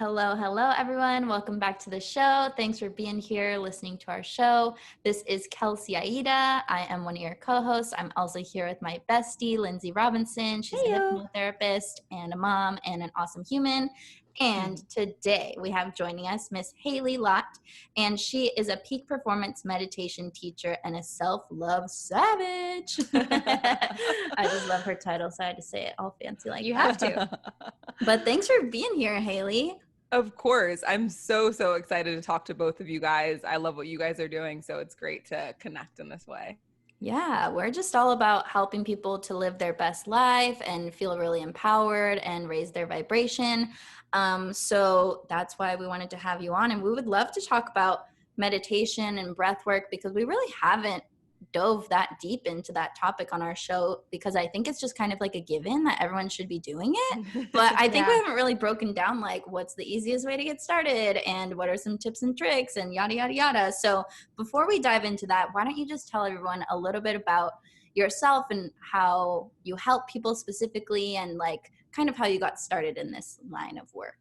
Hello, hello, everyone. Welcome back to the show. Thanks for being here, listening to our show. This is Kelsey Aida. I am one of your co-hosts. I'm also here with my bestie, Lindsay Robinson. She's a hypnotherapist and a mom and an awesome human. And today we have joining us Miss Hailey Lott, and she is a peak performance meditation teacher and a self-love savage. I just love her title, so I had to say it all fancy like You that. have to. But thanks for being here, Hailey. Of course. I'm so excited to talk to both of you guys. I love what you guys are doing, so it's great to connect in this way. Yeah, we're just all about helping people to live their best life and feel really empowered and raise their vibration. So that's why we wanted to have you on. And we would love to talk about meditation and breath work because we really haven't dove that deep into that topic on our show because I think it's just kind of like a given that everyone should be doing it. But I think we haven't really broken down like what's the easiest way to get started and what are some tips and tricks and yada, yada, yada. So before we dive into that, why don't you just tell everyone a little bit about yourself and how you help people specifically and like kind of how you got started in this line of work.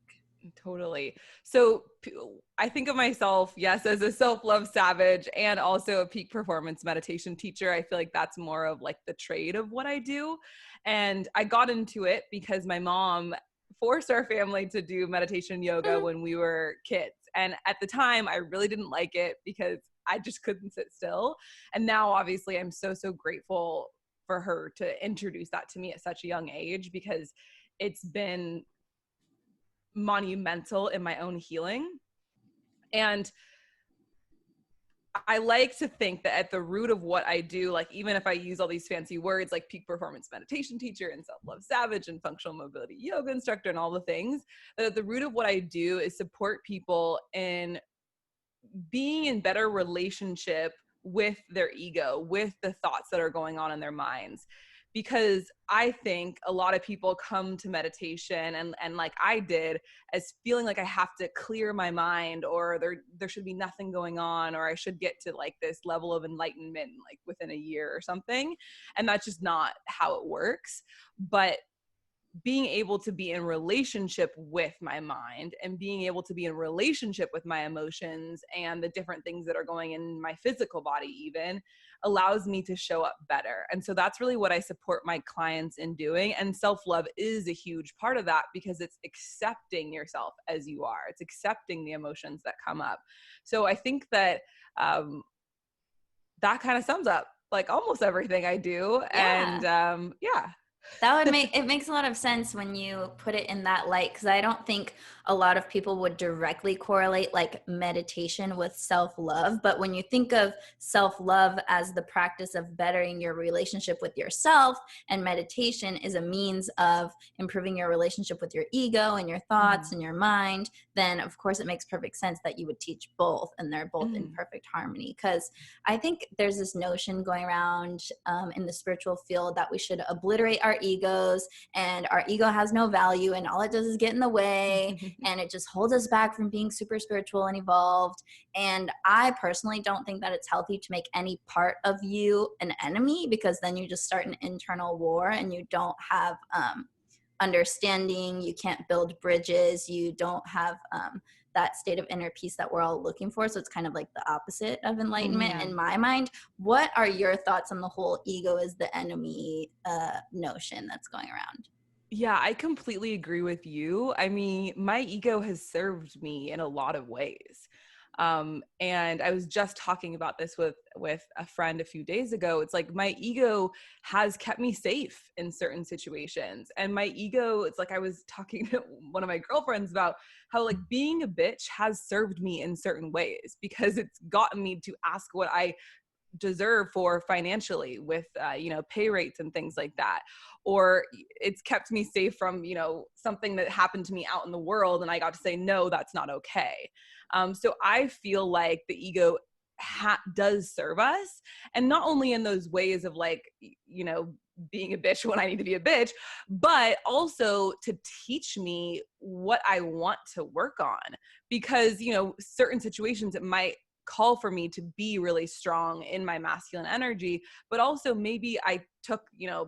Totally. So I think of myself, yes, as a self-love savage and also a peak performance meditation teacher. I feel like that's more of like the trade of what I do. And I got into it because my mom forced our family to do meditation yoga when we were kids. And at the time, I really didn't like it because I just couldn't sit still. And now, obviously, I'm so grateful for her to introduce that to me at such a young age because it's been monumental in my own healing. And I like to think that at the root of what I do, like even if I use all these fancy words like peak performance meditation teacher and self-love savage and functional mobility yoga instructor and all the things, that at the root of what I do is support people in being in better relationship with their ego, with the thoughts that are going on in their minds. Because I think a lot of people come to meditation and like I did as feeling like I have to clear my mind or there should be nothing going on or I should get to like this level of enlightenment like within a year or something. And that's just not how it works. But being able to be in relationship with my mind and being able to be in relationship with my emotions and the different things that are going in my physical body even allows me to show up better. And so that's really what I support my clients in doing. And self-love is a huge part of that because it's accepting yourself as you are. It's accepting the emotions that come up. So I think that that kind of sums up like almost everything I do. Yeah. And yeah. That would make, it makes a lot of sense when you put it in that light, because I don't think a lot of people would directly correlate like meditation with self-love. But when you think of self-love as the practice of bettering your relationship with yourself, and meditation is a means of improving your relationship with your ego and your thoughts and your mind, then of course it makes perfect sense that you would teach both and they're both in perfect harmony. Because I think there's this notion going around in the spiritual field that we should obliterate our egos and our ego has no value and all it does is get in the way and it just holds us back from being super spiritual and evolved. And I personally don't think that it's healthy to make any part of you an enemy, because then you just start an internal war and you don't have understanding, you can't build bridges, you don't have that state of inner peace that we're all looking for. So it's kind of like the opposite of enlightenment in my mind. What are your thoughts on the whole ego is the enemy notion that's going around? Yeah, I completely agree with you. I mean, my ego has served me in a lot of ways. And I was just talking about this with a friend a few days ago. It's like my ego has kept me safe in certain situations. And my ego, it's like I was talking to one of my girlfriends about how like being a bitch has served me in certain ways because it's gotten me to ask what I deserve for financially with pay rates and things like that, or it's kept me safe from something that happened to me out in the world and I got to say no, that's not okay. So I feel like the ego does serve us, and not only in those ways of like being a bitch when I need to be a bitch, but also to teach me what I want to work on, because certain situations it might call for me to be really strong in my masculine energy, but also maybe I took,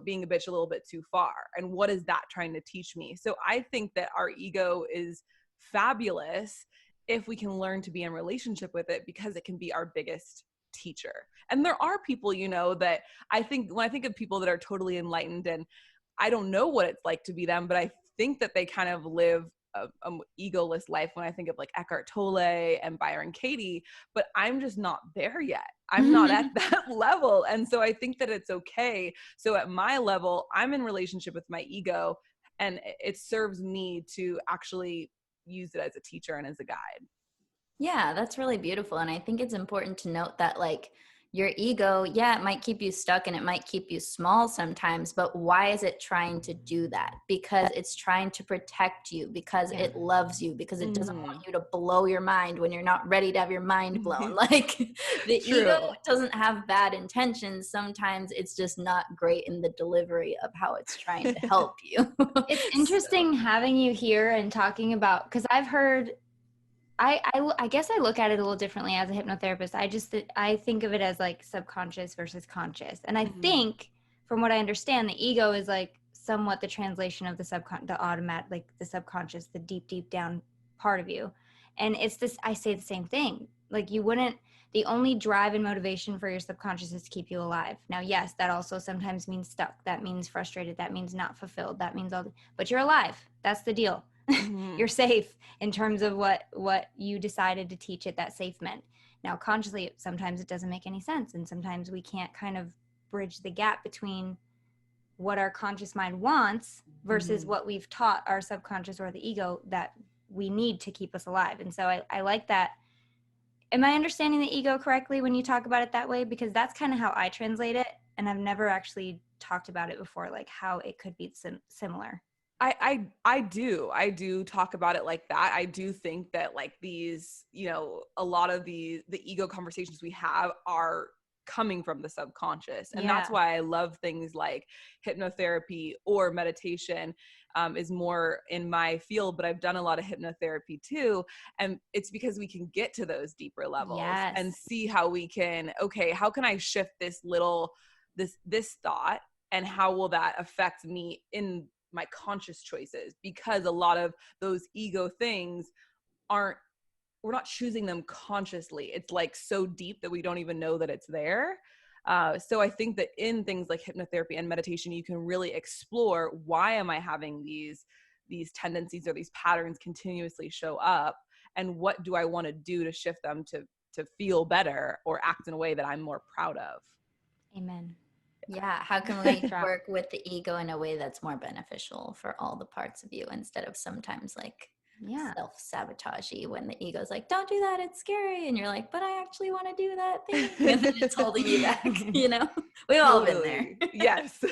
being a bitch a little bit too far. And what is that trying to teach me? So I think that our ego is fabulous if we can learn to be in relationship with it, because it can be our biggest teacher. And there are people, you know, that I think, when I think of people that are totally enlightened, and I don't know what it's like to be them, but I think that they kind of live a egoless life when I think of like Eckhart Tolle and Byron Katie, but I'm just not there yet. I'm not at that level. And so I think that it's okay. So at my level, I'm in relationship with my ego, and it serves me to actually use it as a teacher and as a guide. Yeah, that's really beautiful. And I think it's important to note that, like, your ego, yeah, it might keep you stuck and it might keep you small sometimes, but why is it trying to do that? Because it's trying to protect you, because it loves you, because it doesn't want you to blow your mind when you're not ready to have your mind blown. Like, the ego True. doesn't have bad intentions. Sometimes it's just not great in the delivery of how it's trying to help you. It's interesting having you here and talking about, because I've heard, I guess I look at it a little differently as a hypnotherapist. I think of it as like subconscious versus conscious. And I think, from what I understand, the ego is like somewhat the translation of the the subconscious, the deep down part of you. And it's this, I say the same thing. Like, the only drive and motivation for your subconscious is to keep you alive. Now, yes, that also sometimes means stuck. That means frustrated. That means not fulfilled. That means but you're alive. That's the deal. You're safe in terms of what you decided to teach it that safe meant. Now, consciously, sometimes it doesn't make any sense, and sometimes we can't kind of bridge the gap between what our conscious mind wants versus what we've taught our subconscious or the ego that we need to keep us alive. And so I like that. Am I understanding the ego correctly when you talk about it that way? Because that's kind of how I translate it, and I've never actually talked about it before, like how it could be similar. I do talk about it like that. I do think that, like, these, you know, a lot of the ego conversations we have are coming from the subconscious. And that's why I love things like hypnotherapy or meditation, is more in my field, but I've done a lot of hypnotherapy too. And it's because we can get to those deeper levels and see how we can, okay, how can I shift this thought, and how will that affect me in my conscious choices? Because a lot of those ego things we're not choosing them consciously. It's like so deep that we don't even know that it's there. So I think that in things like hypnotherapy and meditation, you can really explore, why am I having these tendencies or these patterns continuously show up, and what do I want to do to shift them to feel better or act in a way that I'm more proud of. Amen. Yeah, how can we work with the ego in a way that's more beneficial for all the parts of you, instead of sometimes like self-sabotagey, when the ego's like, don't do that, it's scary, and you're like, but I actually want to do that thing, and then it's holding you back. You know, we've all been there. Yes.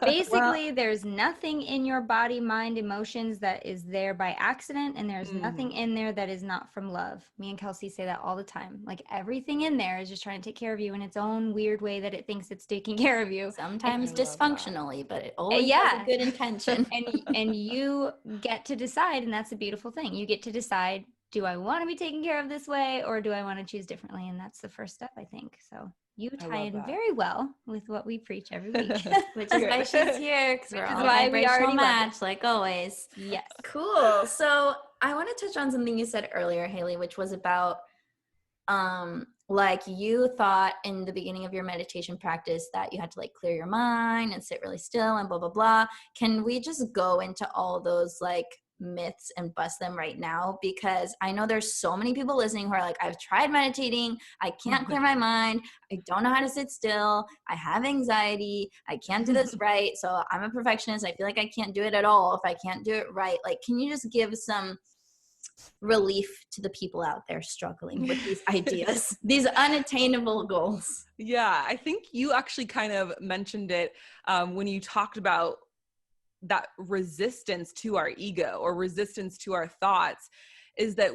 Basically, there's nothing in your body, mind, emotions that is there by accident, and there's nothing in there that is not from love. Me and Kelsey say that all the time. Like, everything in there is just trying to take care of you in its own weird way that it thinks it's taking care of you. Sometimes dysfunctionally, but it always has a good intention. and you get to decide, and that's a beautiful thing. You get to decide, do I want to be taken care of this way, or do I want to choose differently? And that's the first step, I think. So you tie in very well with what we preach every week. Which is why she's here, because we're all a vibrational match, like always. Yes. Cool. So I want to touch on something you said earlier, Hailey, which was about like, you thought in the beginning of your meditation practice that you had to like clear your mind and sit really still and blah, blah, blah. Can we just go into all those like myths and bust them right now? Because I know there's so many people listening who are like, I've tried meditating, I can't clear my mind, I don't know how to sit still, I have anxiety, I can't do this right, so I'm a perfectionist, I feel like I can't do it at all if I can't do it right. Like, can you just give some relief to the people out there struggling with these ideas, these unattainable goals? Yeah, I think you actually kind of mentioned it when you talked about that resistance to our ego or resistance to our thoughts, is that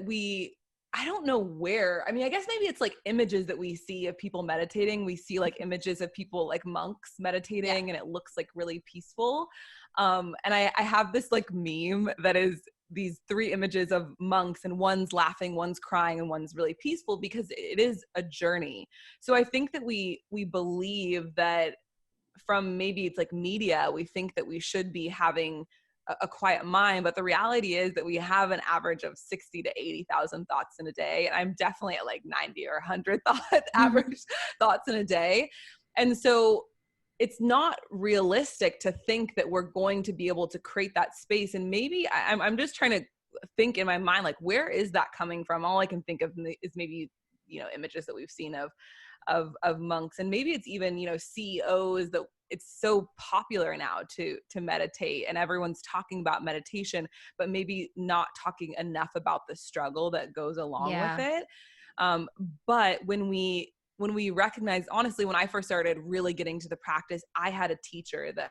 I don't know where, I mean, I guess maybe it's like images that we see of people meditating. We see like images of people like monks meditating, and it looks like really peaceful. And I have this like meme that is these 3 images of monks, and one's laughing, one's crying, and one's really peaceful, because it is a journey. So I think that we believe that, from maybe it's like media, we think that we should be having a quiet mind. But the reality is that we have an average of 60 to 80,000 thoughts in a day. And I'm definitely at like 90 or 100 average thoughts in a day. And so it's not realistic to think that we're going to be able to create that space. And maybe I'm just trying to think in my mind, like, where is that coming from? All I can think of is maybe, images that we've seen of monks, and maybe it's even, CEOs, that it's so popular now to meditate, and everyone's talking about meditation, but maybe not talking enough about the struggle that goes along with it. But when we recognize, honestly, when I first started really getting to the practice, I had a teacher that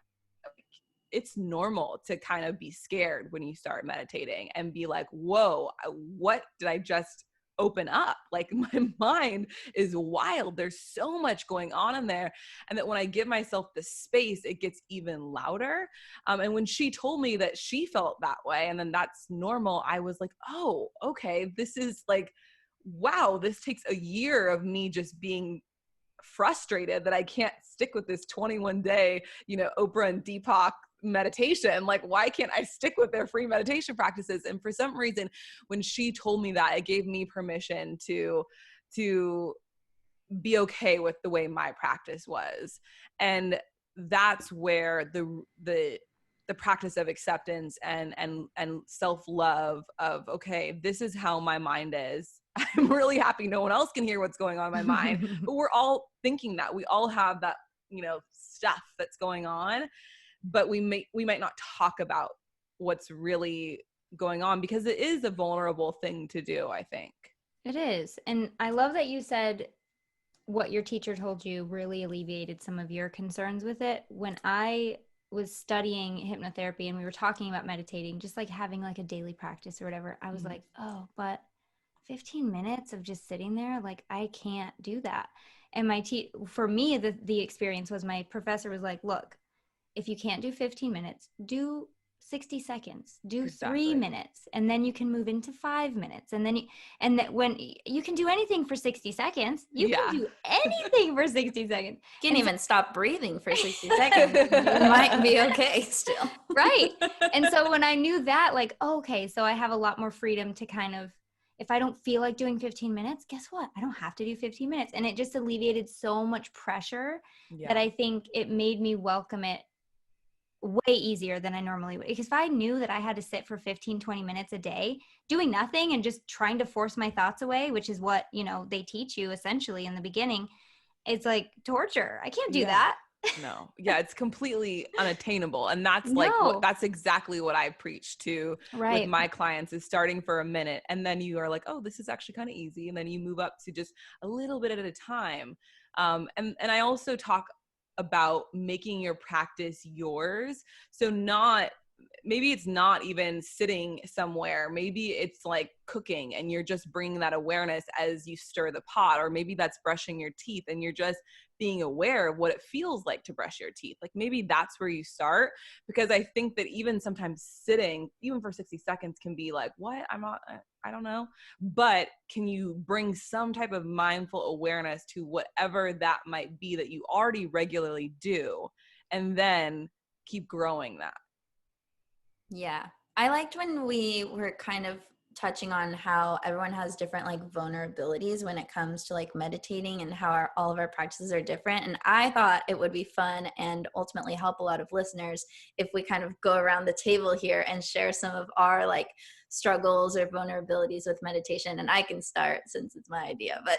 it's normal to kind of be scared when you start meditating and be like, whoa, what did I just open up? Like, my mind is wild. There's so much going on in there. And that when I give myself the space, it gets even louder. And when she told me that she felt that way, and then that's normal, I was like, oh, okay, this is like, wow, this takes a year of me just being frustrated that I can't stick with this 21-day, Oprah and Deepak meditation. Like, why can't I stick with their free meditation practices? And for some reason, when she told me that, it gave me permission to be okay with the way my practice was. And that's where the practice of acceptance and self-love of, okay, this is how my mind is. I'm really happy no one else can hear what's going on in my mind, but we're all thinking that. We all have that, stuff that's going on, but we might not talk about what's really going on, because it is a vulnerable thing to do, I think. It is. And I love that you said what your teacher told you really alleviated some of your concerns with it. When I was studying hypnotherapy and we were talking about meditating, just like having like a daily practice or whatever, I was like, oh, but 15 minutes of just sitting there, like, I can't do that. And for me, the experience was, my professor was like, look, if you can't do 15 minutes, do 60 seconds, do 3 minutes, and then you can move into 5 minutes. And then when you can do anything for 60 seconds, you can do anything for 60 seconds. You can even stop breathing for 60 seconds. You might be okay still. Right. And so when I knew that, like, okay, so I have a lot more freedom to kind of, if I don't feel like doing 15 minutes, guess what? I don't have to do 15 minutes. And it just alleviated so much pressure that I think it made me welcome it way easier than I normally would. Because if I knew that I had to sit for 15, 20 minutes a day doing nothing and just trying to force my thoughts away, which is what, they teach you essentially in the beginning, it's like torture. I can't do that. No. Yeah. It's completely unattainable. And that's that's exactly what I preach to with my clients, is starting for a minute. And then you are like, oh, this is actually kind of easy. And then you move up to just a little bit at a time. And I also talk about making your practice yours. So maybe it's not even sitting somewhere. Maybe it's like cooking and you're just bringing that awareness as you stir the pot, or maybe that's brushing your teeth and you're just being aware of what it feels like to brush your teeth. Like, maybe that's where you start, because I think that even sometimes sitting, even for 60 seconds, can be like, what? I don't know. But can you bring some type of mindful awareness to whatever that might be that you already regularly do, and then keep growing that? Yeah. I liked when we were kind of touching on how everyone has different like vulnerabilities when it comes to like meditating, and how all of our practices are different. And I thought it would be fun and ultimately help a lot of listeners if we kind of go around the table here and share some of our like struggles or vulnerabilities with meditation. And I can start since it's my idea, but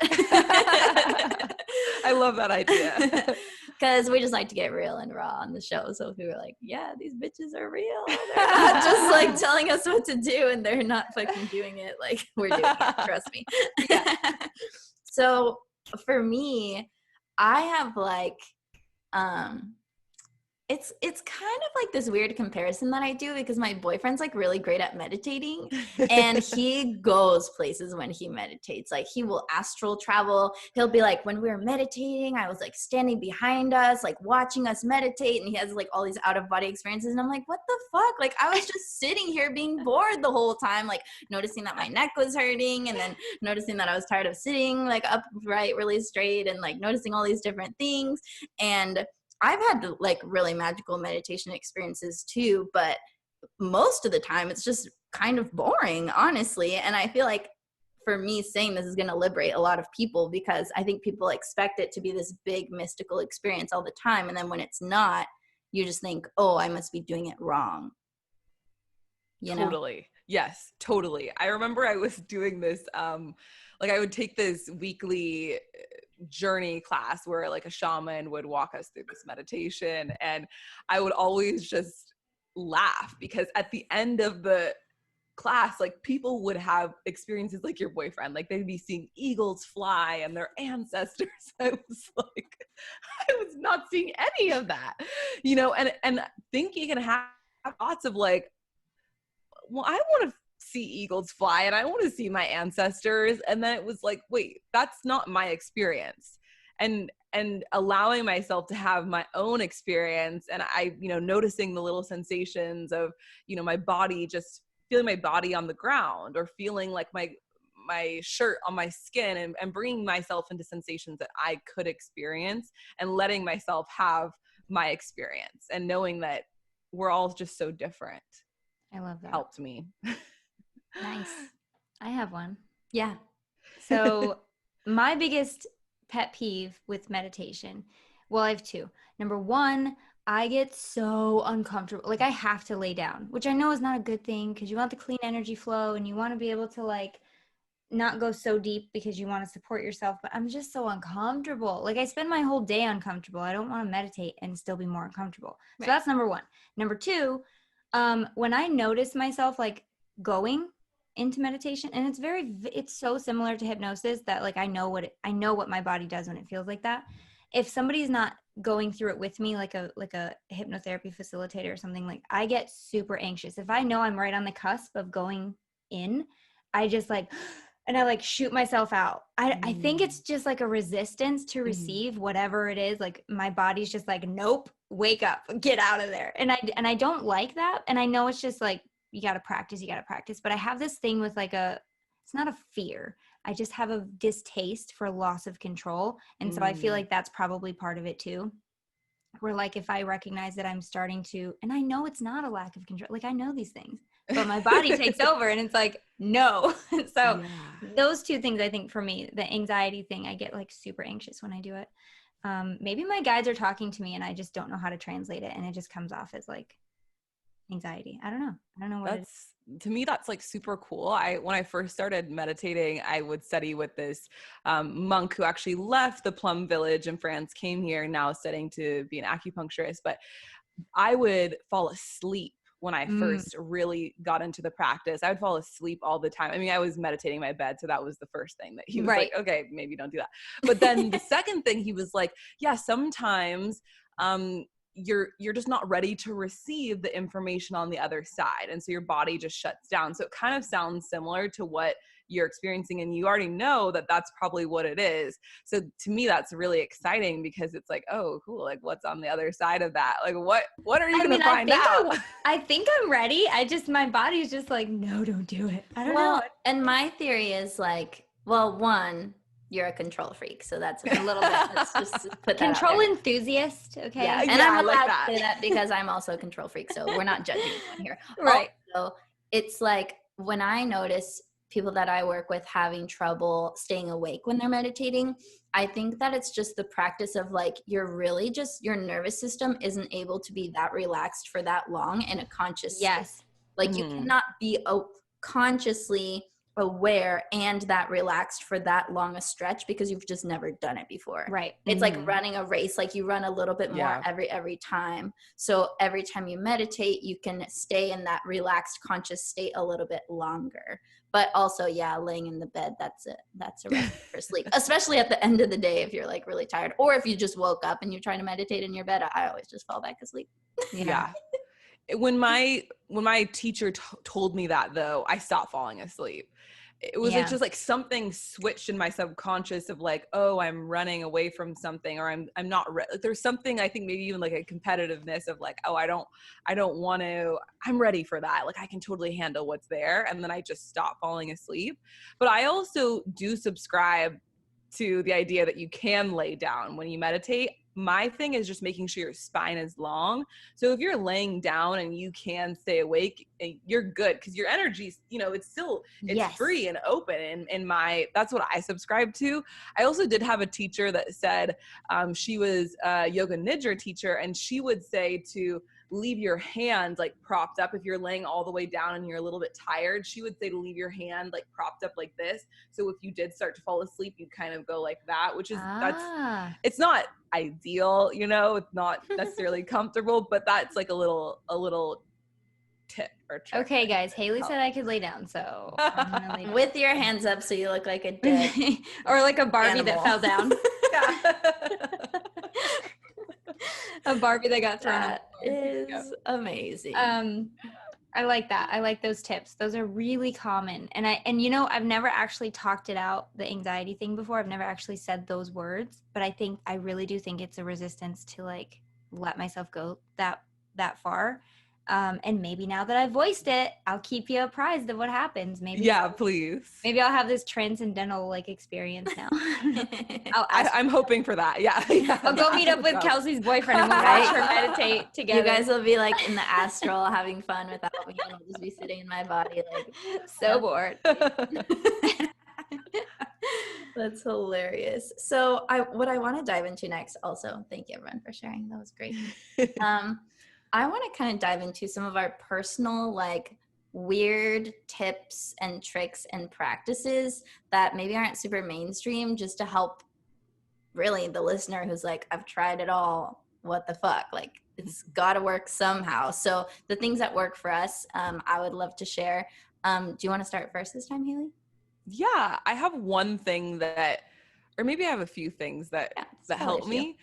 I love that idea. Because we just like to get real and raw on the show. So if we were like, yeah, these bitches are real, they're not just like telling us what to do and they're not fucking doing it, like, we're doing it, trust me. So for me, I have like it's kind of like this weird comparison that I do, because my boyfriend's like really great at meditating, and he goes places when he meditates. Like, he will astral travel. He'll be like, when we were meditating, I was like standing behind us, like watching us meditate, and he has like all these out of body experiences. And I'm like, what the fuck? Like, I was just sitting here being bored the whole time, like noticing that my neck was hurting, and then noticing that I was tired of sitting like upright really straight, and like noticing all these different things. And I've had like really magical meditation experiences too, but most of the time it's just kind of boring, honestly. And I feel like for me saying this is going to liberate a lot of people, because I think people expect it to be this big mystical experience all the time. And then when it's not, you just think, oh, I must be doing it wrong. You know? Totally. Yes, totally. I remember I was doing this, like I would take this weekly journey class where like a shaman would walk us through this meditation, and I would always just laugh because at the end of the class, like people would have experiences like your boyfriend, like they'd be seeing eagles fly and their ancestors. I was like, I was not seeing any of that, you know, and thinking and have thoughts of like, well, I want to see eagles fly and I want to see my ancestors. And then it was like, wait, that's not my experience. And allowing myself to have my own experience. And I, you know, noticing the little sensations of, you know, my body, just feeling my body on the ground, or feeling like my shirt on my skin, and bringing myself into sensations that I could experience, and letting myself have my experience, and knowing that we're all just so different. I love that. Helped me. Nice. I have one. Yeah. So my biggest pet peeve with meditation, well, I have two. Number one, I get so uncomfortable. Like I have to lay down, which I know is not a good thing, because you want the clean energy flow and you want to be able to like not go so deep because you want to support yourself. But I'm just so uncomfortable. Like I spend my whole day uncomfortable. I don't want to meditate and still be more uncomfortable. Right. So that's number one. Number two, when I notice myself like going into meditation, and it's so similar to hypnosis that like I know what my body does when it feels like that. If somebody's not going through it with me, like a hypnotherapy facilitator or something, like I get super anxious. If I know I'm right on the cusp of going in, I just like, and I like shoot myself out. I think it's just like a resistance to receive whatever it is. Like my body's just like, nope, wake up, get out of there. And I don't like that. And I know it's just like, you got to practice. But I have this thing with like it's not a fear. I just have a distaste for loss of control. And so I feel like that's probably part of it too. Where like, if I recognize that I'm starting to, and I know it's not a lack of control, like I know these things, but my body takes over and it's like, no. So those two things, I think for me, the anxiety thing, I get like super anxious when I do it. Maybe my guides are talking to me and I just don't know how to translate it. And it just comes off as like anxiety. I don't know what that's to me, that's like super cool. When I first started meditating, I would study with this monk who actually left the Plum Village in France, came here, now studying to be an acupuncturist. But I would fall asleep when I first really got into the practice. I would fall asleep all the time. I mean, I was meditating in my bed, so that was the first thing that he was like, okay, maybe don't do that. But then the second thing, he was like, yeah, sometimes you're just not ready to receive the information on the other side. And so your body just shuts down. So it kind of sounds similar to what you're experiencing, and you already know that that's probably what it is. So to me, that's really exciting, because it's like, oh, cool. Like what's on the other side of that? Like what are you going to find out? I think I'm ready. My body's just like, no, don't do it. I don't know. And my theory is like, well, one, you're a control freak, so that's a little bit, let's just put that control out there. enthusiast, okay? Yeah, and I'm allowed to say that because I'm also a control freak, so we're not judging anyone here. Right. Also, it's like when I notice people that I work with having trouble staying awake when they're meditating, I think that it's just the practice of like, you're really just, your nervous system isn't able to be that relaxed for that long in a conscious state. Like you cannot be consciously aware and that relaxed for that long a stretch, because you've just never done it before. Right. It's like running a race, like you run a little bit more every time. So every time you meditate, you can stay in that relaxed conscious state a little bit longer. But also, laying in the bed, that's a recipe for sleep, especially at the end of the day if you're like really tired, or if you just woke up and you're trying to meditate in your bed. I always just fall back asleep. Yeah. When my teacher told me that, though, I stopped falling asleep. It was like just like something switched in my subconscious of like, oh, I'm running away from something, or I'm not like, there's something, I think maybe even like a competitiveness of like, oh, I don't want to, I'm ready for that. Like I can totally handle what's there. And then I just stop falling asleep. But I also do subscribe to the idea that you can lay down when you meditate. my thing is just making sure your spine is long. So if you're laying down and you can stay awake, you're good, because your energy's, it's still, it's free and open. And that's what I subscribe to. I also did have a teacher that said, she was a yoga nidra teacher, and she would say to leave your hand like propped up. If you're laying all the way down and you're a little bit tired, she would say to leave your hand like propped up like this. So if you did start to fall asleep, you kind of go like that, which is, it's not ideal, it's not necessarily comfortable, but that's like a little tip or trick. Okay, guys, Hailey said I could lay down, so I'm gonna lay down. With your hands up so you look like a dead or like a Barbie animal that fell down. A Barbie that got thrown up. That is amazing. I like that. I like those tips. Those are really common. And I've never actually talked it out, the anxiety thing, before. I've never actually said those words, but I really do think it's a resistance to like let myself go that far. And maybe now that I've voiced it, I'll keep you apprised of what happens. Maybe please. Maybe I'll have this transcendental like experience now. I'm hoping for that. Yeah. I'll go meet up with Kelsey's boyfriend and we'll watch her meditate together. You guys will be like in the astral having fun without me, and I'll just be sitting in my body like so bored. That's hilarious. So what I want to dive into next, also, thank you everyone for sharing. That was great. I want to kind of dive into some of our personal, like, weird tips and tricks and practices that maybe aren't super mainstream, just to help really the listener who's like, I've tried it all. What the fuck? Like, it's got to work somehow. So the things that work for us, I would love to share. Do you want to start first this time, Hailey? Yeah, I have one thing or maybe I have a few things that help me.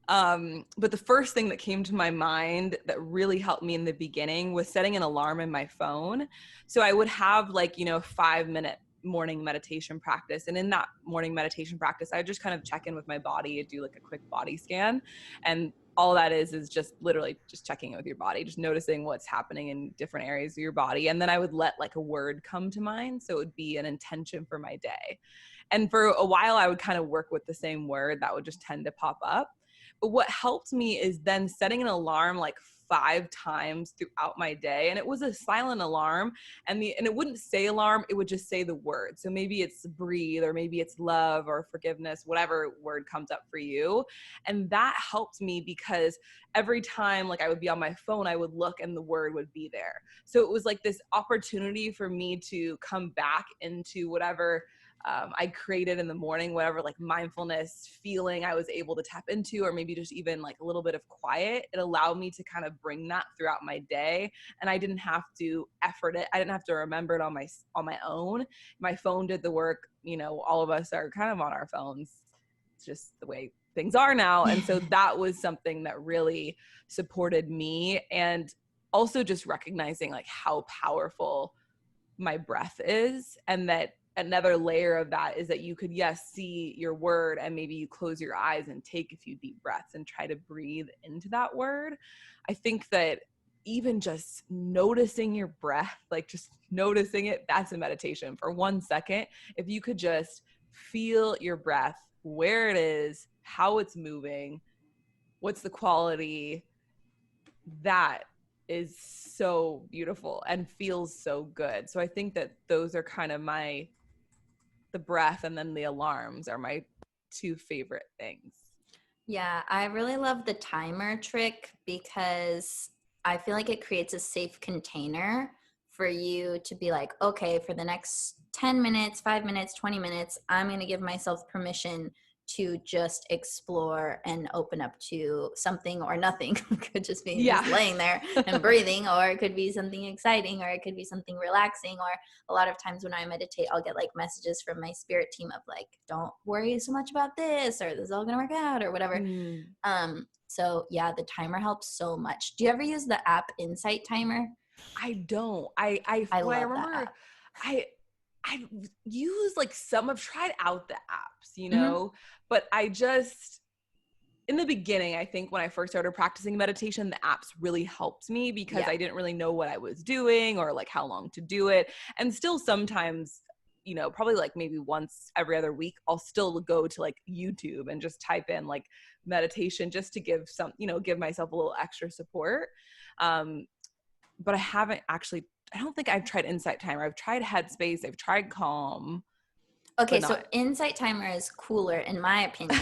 But the first thing that came to my mind that really helped me in the beginning was setting an alarm in my phone. So I would have 5-minute morning meditation practice. And in that morning meditation practice, I just kind of check in with my body, do like a quick body scan. And all that is just literally just checking in with your body, just noticing what's happening in different areas of your body. And then I would let like a word come to mind. So it would be an intention for my day. And for a while, I would kind of work with the same word that would just tend to pop up. But what helped me is then setting an alarm like 5 times throughout my day. And it was a silent alarm, and it wouldn't say alarm, it would just say the word. So maybe it's breathe, or maybe it's love or forgiveness, whatever word comes up for you. And that helped me because every time like I would be on my phone, I would look and the word would be there. So it was like this opportunity for me to come back into whatever I created in the morning, whatever like mindfulness feeling I was able to tap into, or maybe just even like a little bit of quiet. It allowed me to kind of bring that throughout my day, and I didn't have to effort it. I didn't have to remember it on my own. My phone did the work. All of us are kind of on our phones. It's just the way things are now. And so that was something that really supported me, and also just recognizing like how powerful my breath is, and that another layer of that is that you could, see your word, and maybe you close your eyes and take a few deep breaths and try to breathe into that word. I think that even just noticing your breath, like just noticing it, that's a meditation for 1 second. If you could just feel your breath, where it is, how it's moving, what's the quality, that is so beautiful and feels so good. So I think that those are kind of the breath and then the alarms are my 2 favorite things. Yeah, I really love the timer trick because I feel like it creates a safe container for you to be like, okay, for the next 10 minutes, 5 minutes, 20 minutes, I'm going to give myself permission to just explore and open up to something or nothing. It could just be just laying there and breathing, or it could be something exciting, or it could be something relaxing. Or a lot of times when I meditate, I'll get like messages from my spirit team of like, don't worry so much about this, or this is all gonna work out, or whatever. So yeah, the timer helps so much. Do you ever use the app Insight Timer? I don't. I remember I've used like I've tried out the apps, but I just, in the beginning, I think when I first started practicing meditation, the apps really helped me because I didn't really know what I was doing or like how long to do it. And still sometimes you know, probably like maybe once every other week, I'll still go to like YouTube and just type in like meditation just to give some, you know, give myself a little extra support. But I haven't actually, I don't think I've tried Insight Timer. I've tried Headspace. I've tried Calm. Okay, But so not. Insight Timer is cooler in my opinion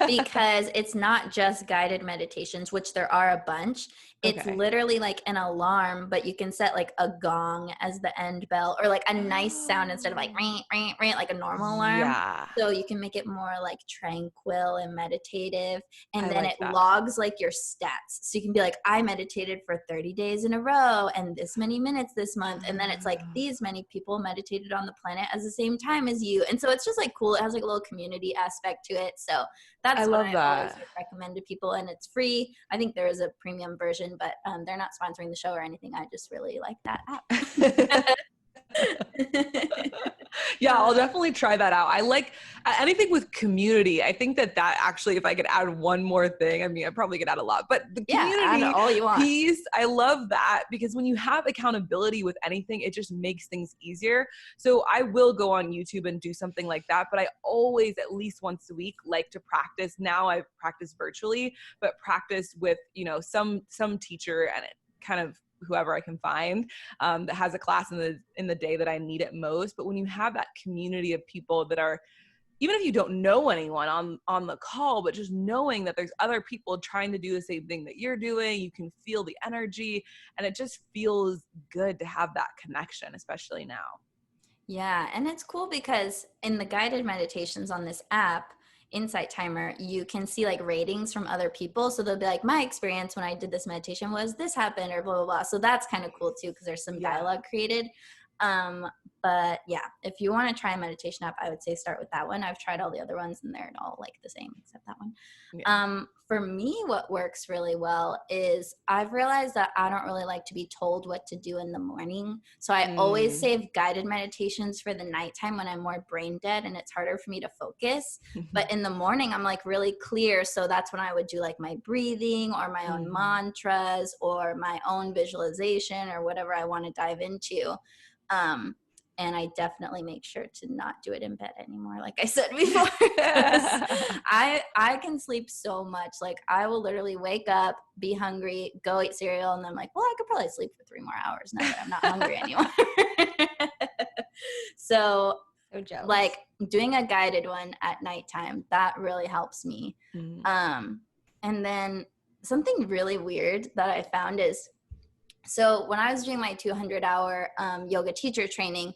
because it's not just guided meditations, which there are a bunch. It's Okay. literally like an alarm, but you can set like a gong as the end bell or like a nice sound instead of like ring, ring, ring, like a normal alarm. Yeah. So you can make it more like tranquil and meditative. And I then like it that. logs like your stats. So you can be like, I meditated for 30 days in a row and this many minutes this month. And then it's like these many people meditated on the planet at the same time as you. And so it's just like cool. It has like a little community aspect to it. So I that's what love I always that. would recommend to people. And it's free. I think there is a premium version, but they're not sponsoring the show or anything. I just really like that app. Yeah, I'll definitely try that out. I like anything with community. I think that actually, if I could add one more thing, I mean, I probably could add a lot, but the Yeah, add community all you want. piece, I love that because when you have accountability with anything, it just makes things easier. So I will go on YouTube and do something like that, but I always, at least once a week, like to practice. Now I practice virtually, but practice with, you know, some teacher and it kind of whoever I can find that has a class in the day that I need it most. But when you have that community of people that are, even if you don't know anyone on the call, but just knowing that there's other people trying to do the same thing that you're doing, you can feel the energy and it just feels good to have that connection, especially now. Yeah, and it's cool because in the guided meditations on this app, Insight Timer, you can see like ratings from other people. So they'll be like, my experience when I did this meditation was this happened or blah, blah, blah. So that's kind of cool too because there's some dialogue created. But yeah, if you want to try a meditation app, I would say start with that one. I've tried all the other ones and they're all like the same except that one. Yeah. For me, what works really well is I've realized that I don't really like to be told what to do in the morning. So I always save guided meditations for the nighttime when I'm more brain dead and it's harder for me to focus. But in the morning, I'm like really clear. So that's when I would do like my breathing or my own mantras or my own visualization or whatever I want to dive into. And I definitely make sure to not do it in bed anymore, like I said before. I can sleep so much. Like I will literally wake up, be hungry, go eat cereal, and then I'm like, well, I could probably sleep for 3 more hours now that I'm not hungry anymore. So jealous. like doing a guided one at nighttime, that really helps me. And then something really weird that I found is, so when I was doing my 200-hour yoga teacher training,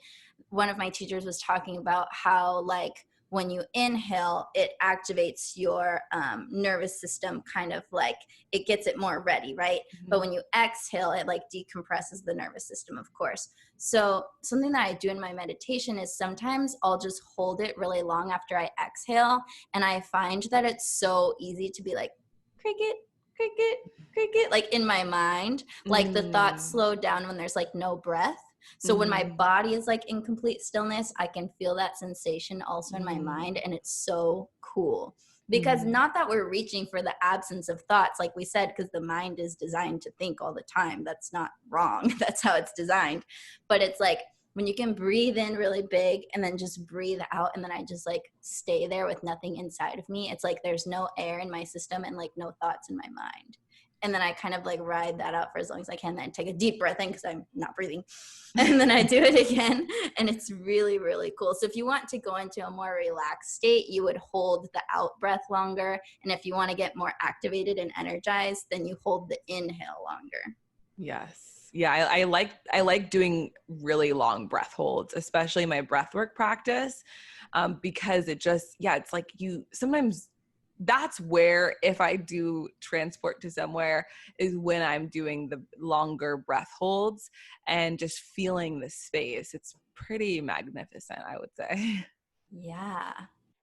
one of my teachers was talking about how like when you inhale, it activates your nervous system, kind of like it gets it more ready, right? But when you exhale, it like decompresses the nervous system, of course. So something that I do in my meditation is sometimes I'll just hold it really long after I exhale. And I find that it's so easy to be like, cricket, cricket, cricket, like in my mind, like the thoughts slow down when there's like no breath. So when my body is like in complete stillness, I can feel that sensation also in my mind. And it's so cool because not that we're reaching for the absence of thoughts, like we said, because the mind is designed to think all the time. That's not wrong. That's how it's designed. But it's like when you can breathe in really big and then just breathe out, and then I just like stay there with nothing inside of me. It's like there's no air in my system and like no thoughts in my mind. And then I kind of like ride that out for as long as I can, then take a deep breath in because I'm not breathing. And then I do it again. And it's really, really cool. So if you want to go into a more relaxed state, you would hold the out breath longer. And if you want to get more activated and energized, then you hold the inhale longer. Yes. Yeah. I like doing really long breath holds, especially my breathwork practice, because it just, it's like sometimes that's where, if I do transport to somewhere, is when I'm doing the longer breath holds and just feeling the space. It's pretty magnificent, I would say. Yeah.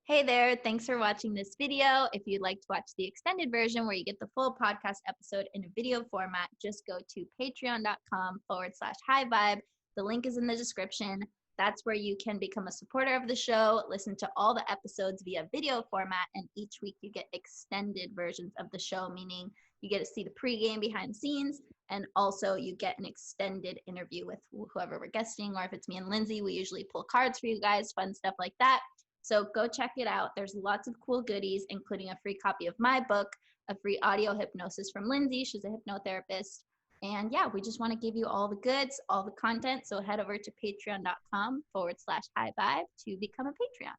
Hey there. Thanks for watching this video. If you'd like to watch the extended version where you get the full podcast episode in a video format, just go to patreon.com/highvibe. The link is in the description. That's where you can become a supporter of the show, listen to all the episodes via video format, and each week you get extended versions of the show, meaning You get to see the pregame behind the scenes, and also you get an extended interview with whoever we're guesting, or if it's me and Lindsay, we usually pull cards for you guys, fun stuff like that. So go check it out. There's lots of cool goodies, including a free copy of my book, a free audio hypnosis from Lindsay. She's a hypnotherapist. And yeah, we just want to give you all the goods, all the content. So head over to patreon.com/high vibe to become a Patreon.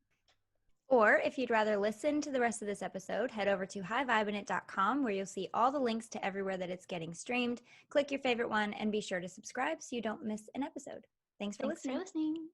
Or if you'd rather listen to the rest of this episode, head over to highvibinit.com where you'll see all the links to everywhere that it's getting streamed. Click your favorite one and be sure to subscribe so you don't miss an episode. Thanks for listening.